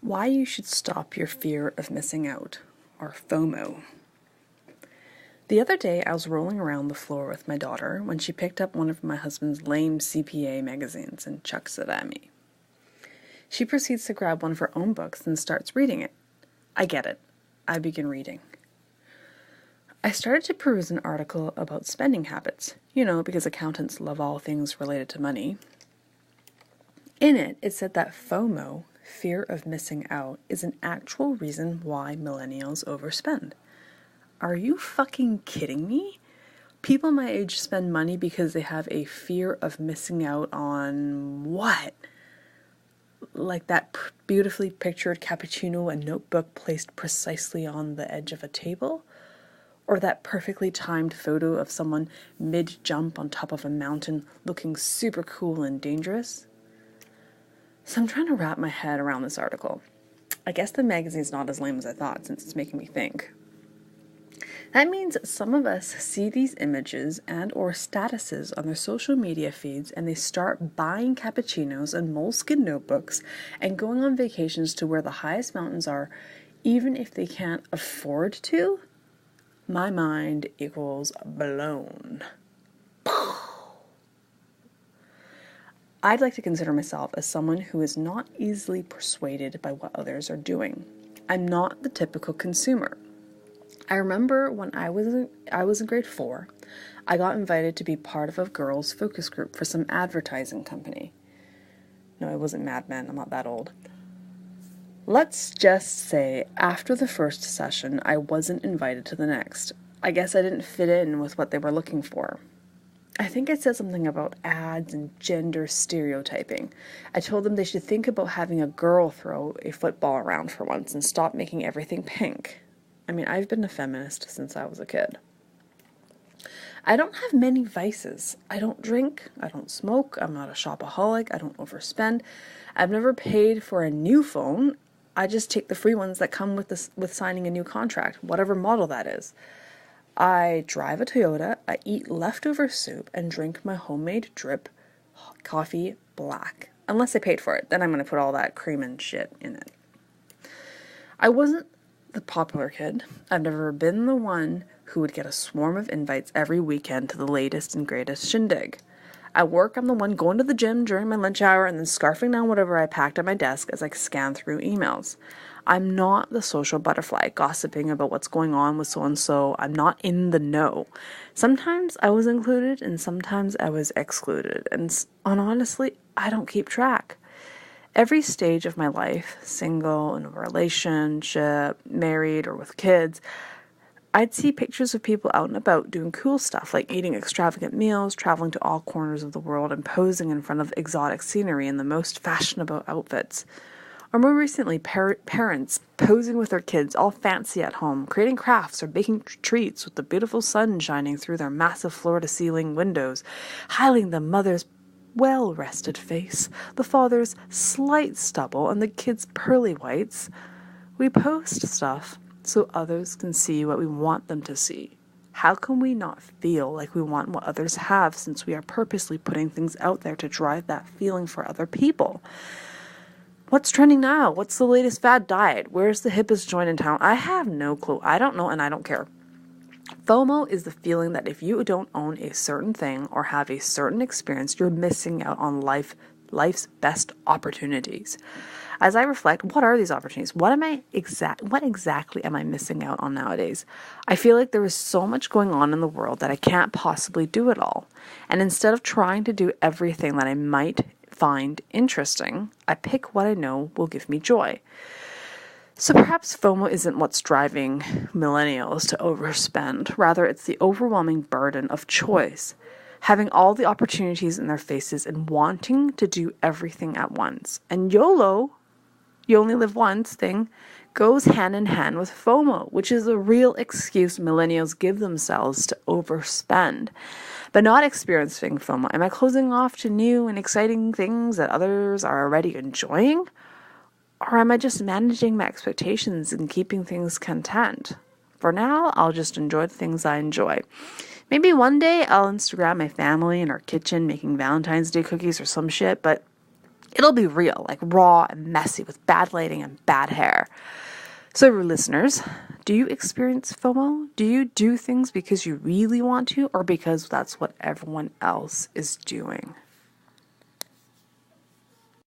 Why you should stop your fear of missing out, or FOMO. The other day, I was rolling around the floor with my daughter when she picked up one of my husband's lame CPA magazines and chucks it at me. She proceeds to grab one of her own books and starts reading it. I get it. I begin reading. I started to peruse an article about spending habits, because accountants love all things related to money. In it, it said that FOMO, fear of missing out, is an actual reason why millennials overspend. Are you fucking kidding me? People my age spend money because they have a fear of missing out on what? Like that beautifully pictured cappuccino and notebook placed precisely on the edge of a table? Or that perfectly timed photo of someone mid-jump on top of a mountain looking super cool and dangerous? So I'm trying to wrap my head around this article. I guess the magazine's not as lame as I thought, since it's making me think. That means some of us see these images and or statuses on their social media feeds, and they start buying cappuccinos and moleskin notebooks and going on vacations to where the highest mountains are, even if they can't afford to. My mind equals blown. I'd like to consider myself as someone who is not easily persuaded by what others are doing. I'm not the typical consumer. I remember when I was in grade 4, I got invited to be part of a girls' focus group for some advertising company. No, it wasn't Mad Men, I'm not that old. Let's just say after the first session, I wasn't invited to the next. I guess I didn't fit in with what they were looking for. I think I said something about ads and gender stereotyping. I told them they should think about having a girl throw a football around for once and stop making everything pink. I've been a feminist since I was a kid. I don't have many vices. I don't drink. I don't smoke. I'm not a shopaholic. I don't overspend. I've never paid for a new phone. I just take the free ones that come with signing a new contract, whatever model that is. I drive a Toyota, I eat leftover soup, and drink my homemade drip coffee black. Unless I paid for it, then I'm going to put all that cream and shit in it. I wasn't the popular kid. I've never been the one who would get a swarm of invites every weekend to the latest and greatest shindig. At work, I'm the one going to the gym during my lunch hour and then scarfing down whatever I packed at my desk as I scan through emails. I'm not the social butterfly gossiping about what's going on with so-and-so. I'm not in the know. Sometimes I was included and sometimes I was excluded. And honestly, I don't keep track. Every stage of my life, single, in a relationship, married, or with kids, I'd see pictures of people out and about doing cool stuff like eating extravagant meals, traveling to all corners of the world, and posing in front of exotic scenery in the most fashionable outfits. Or more recently, parents posing with their kids all fancy at home, creating crafts or baking treats with the beautiful sun shining through their massive floor-to-ceiling windows, highlighting the mother's well-rested face, the father's slight stubble, and the kids' pearly whites. We post stuff so others can see what we want them to see. How can we not feel like we want what others have, since we are purposely putting things out there to drive that feeling for other people? What's trending now? What's the latest fad diet? Where's the hippest joint in town? I have no clue. I don't know, and I don't care. FOMO is the feeling that if you don't own a certain thing or have a certain experience, you're missing out on life's best opportunities. As I reflect, what are these opportunities? What exactly am I missing out on nowadays? I feel like there is so much going on in the world that I can't possibly do it all. And instead of trying to do everything that I might find interesting, I pick what I know will give me joy. So perhaps FOMO isn't what's driving millennials to overspend. Rather, it's the overwhelming burden of choice. Having all the opportunities in their faces and wanting to do everything at once. And YOLO, you only live once thing, goes hand in hand with FOMO, which is a real excuse millennials give themselves to overspend. But not experiencing FOMO. Am I closing off to new and exciting things that others are already enjoying? Or am I just managing my expectations and keeping things content? For now, I'll just enjoy the things I enjoy. Maybe one day I'll Instagram my family in our kitchen making Valentine's Day cookies or some shit, but It'll be real, like raw and messy with bad lighting and bad hair. So, listeners, do you experience FOMO? Do you do things because you really want to or because that's what everyone else is doing?